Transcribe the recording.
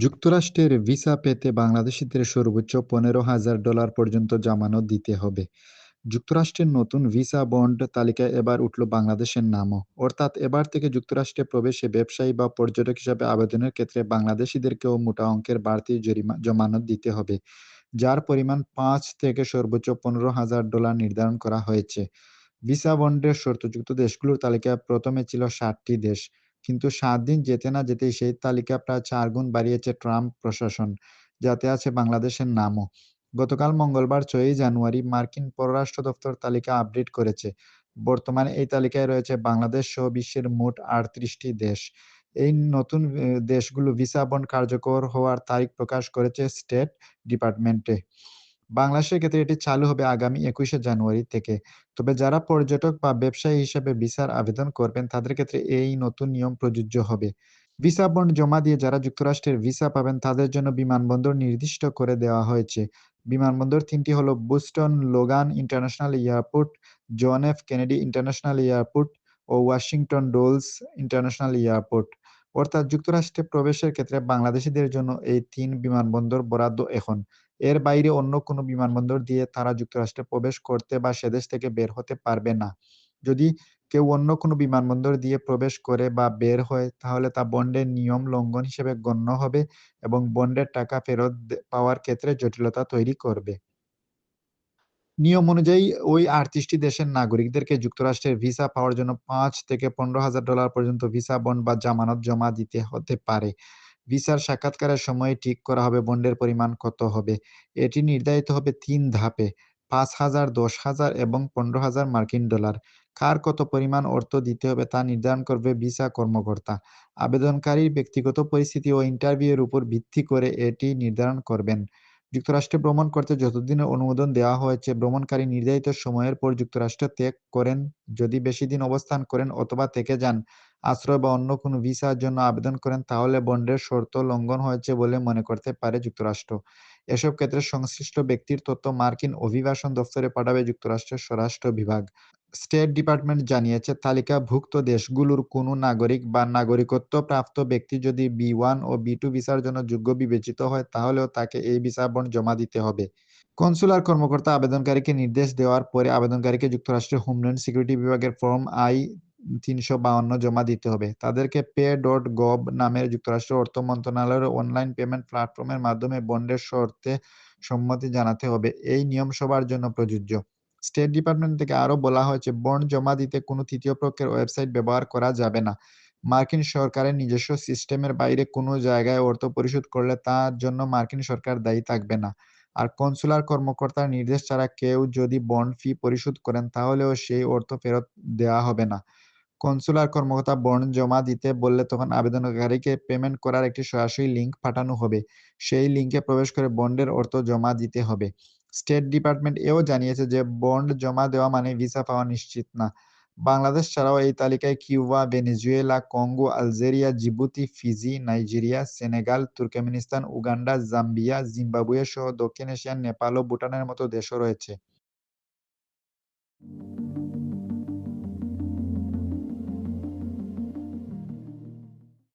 যুক্তরাষ্ট্রের ভিসা পেতে বাংলাদেশিদের সর্বোচ্চ $15,000 পর্যন্ত জামানত দিতে হবে। যুক্তরাষ্ট্রের নতুন ভিসা বন্ড তালিকায় এবার উঠল বাংলাদেশের নামও। অর্থাৎ এবার থেকে যুক্তরাষ্ট্রে প্রবেশে ব্যবসায়ী বা পর্যটক হিসাবে আবেদনের ক্ষেত্রে বাংলাদেশিদেরকেও মোটা অঙ্কের বাড়তি জমানত দিতে হবে, যার পরিমাণ 5 থেকে সর্বোচ্চ $15,000 নির্ধারণ করা হয়েছে। ভিসা বন্ডের শর্তযুক্ত দেশগুলোর তালিকায় প্রথমে ছিল ৭টি দেশ। কিন্তু ৭ দিন যেতে না যেতেই সেই তালিকা প্রায় ৪ গুণ বাড়িয়েছে ট্রাম্প প্রশাসন, যাতে আছে বাংলাদেশের নামও। গতকাল মঙ্গলবার ৬ই জানুয়ারি মার্কিন পররাষ্ট্র দপ্তর তালিকা আপডেট করেছে। বর্তমানে এই তালিকায় রয়েছে বাংলাদেশ সহ বিশ্বের মোট ৩৮টি দেশ। এই নতুন দেশগুলো ভিসা বন্ড কার্যকর হওয়ার তারিখ প্রকাশ করেছে স্টেট ডিপার্টমেন্টে। বাংলাদেশের ক্ষেত্রে এটি চালু হবে আগামী ২১শে জানুয়ারি থেকে। তবে যারা পর্যটক বা ব্যবসায়ী হিসেবে ভিসার আবেদন করবেন তাদের ক্ষেত্রে এই নতুন নিয়ম প্রযোজ্য হবে। ভিসা বন্ড জমা দিয়ে যারা যুক্তরাষ্ট্রের ভিসা পাবেন তাদের জন্য বিমানবন্দর নির্দিষ্ট করে দেওয়া হয়েছে। বিমানবন্দর ৩টি হলো Boston Logan international airport, John F Kennedy international airport ও ওয়াশিংটন ডোলস ইন্টারন্যাশনাল এয়ারপোর্ট। অর্থাৎ যুক্তরাষ্ট্রে প্রবেশের ক্ষেত্রে বাংলাদেশিদের জন্য এই ৩ বিমানবন্দর বরাদ্দ এখন। এর বাইরে অন্য কোনো বিমানবন্দর দিয়ে তারা যুক্তরাষ্ট্রে প্রবেশ করতে বা সেদেশ থেকে বের হতে পারবে না। যদি কেউ অন্য কোনো বিমানবন্দর দিয়ে প্রবেশ করে বা বের হয় তাহলে তা বন্ডের নিয়ম লঙ্ঘন হিসেবে গণ্য হবে এবং বন্ডের টাকা ফেরত পাওয়ার ক্ষেত্রে জটিলতা তৈরি করবে। নিয়ম অনুযায়ী ওই ৩৮টি দেশের নাগরিকদেরকে যুক্তরাষ্ট্রের ভিসা পাওয়ার জন্য ৫ থেকে $১৫,০০০ পর্যন্ত ভিসা বন্ড বা জামানত জমা দিতে হতে পারে। ভিসার সাক্ষাৎকারের সময় ঠিক করা হবে বন্ডের পরিমাণ কত হবে। এটি নির্ধারিত হবে ৩ ধাপে: ৫,০০০, ১০,০০০ এবং $১৫,০০০। কার কত পরিমাণ অর্থ দিতে হবে তা নির্ধারণ করবে ভিসা কর্মকর্তা। আবেদনকারীর ব্যক্তিগত পরিস্থিতি ও ইন্টারভিউ এর উপর ভিত্তি করে এটি নির্ধারণ করবেন। যুক্তরাষ্ট্রে ভ্রমণ করতে যতদিনের অনুমোদন দেওয়া হয়েছে, ভ্রমণকারী নির্ধারিত সময়ের পর যুক্তরাষ্ট্র ত্যাগ করেন, যদি বেশি দিন অবস্থান করেন অথবা থেকে যান, আশ্রয় বা অন্য কোনো ভিসার জন্য আবেদন করেন তাহলে বন্ডের শর্ত লঙ্ঘন হয়েছে বলে মনে করতে পারে যুক্তরাষ্ট্র। এসব ক্ষেত্রে সংশ্লিষ্ট ব্যক্তির তথ্য মার্কিন অভিবাসন দফতরে পাঠাবে যুক্তরাষ্ট্রের স্বরাষ্ট্র বিভাগ। স্টেট ডিপার্টমেন্ট জানিয়েছে, তালিকাভুক্ত দেশগুলোর কোনো নাগরিক বা নাগরিকত্বপ্রাপ্ত ব্যক্তি যদি বি-1 ও বি-2 ভিসার জন্য যোগ্য বিবেচিত হয় তাহলেও তাকে এই ভিসা বন্ড জমা দিতে হবে। কনস্যুলার কর্মকর্তা আবেদনকারীকে নির্দেশ দেওয়ার পরে আবেদনকারীকে যুক্তরাষ্ট্রের হোমল্যান্ড সিকিউরিটি বিভাগের ফর্ম I-৩৫২ জমা দিতে হবে। তাদেরকে pay.gov নামের যুক্তরাষ্ট্রের অর্থ মন্ত্রণালয়ের অনলাইন পেমেন্ট প্ল্যাটফর্মের মাধ্যমে বন্ডের শর্তে সম্মতি জানাতে হবে। এই নিয়ম সবার জন্য প্রযোজ্য। স্টেট ডিপার্টমেন্ট থেকে আরও বলা হয়েছে, বন্ড জমা দিতে কোনো তৃতীয় পক্ষের ওয়েবসাইট ব্যবহার করা যাবে না। মার্কিন সরকারের নিজস্ব সিস্টেমের বাইরে কোনো জায়গায় অর্থ পরিশোধ করলে তার জন্য মার্কিন সরকার দায়ী থাকবে না। আর কনস্যুলার কর্মকর্তার নির্দেশ ছাড়া কেউ যদি বন্ড ফি পরিশোধ করেন তাহলেও সেই অর্থ ফেরত দেওয়া হবে না। কনস্যুলার কর্মকর্তা বন্ড জমা দিতে বললে তখন আবেদনকারীকে পেমেন্ট করার একটি সরাসরি লিঙ্ক পাঠানো হবে। সেই লিঙ্কে প্রবেশ করে বন্ডের অর্থ জমা দিতে হবে। স্টেট ডিপার্টমেন্ট এও জানিয়েছে যে বন্ড জমা দেওয়া মানে ভিসা পাওয়া নিশ্চিত না। বাংলাদেশ ছাড়াও এই তালিকায় Cuba, Venezuela, Congo, Algeria, Djibouti, Fiji, Nigeria, Senegal, Turkmenistan, Uganda, Zambia, Zimbabwe সহ দক্ষিণ এশিয়ার নেপাল ও ভুটানের মতো দেশও রয়েছে।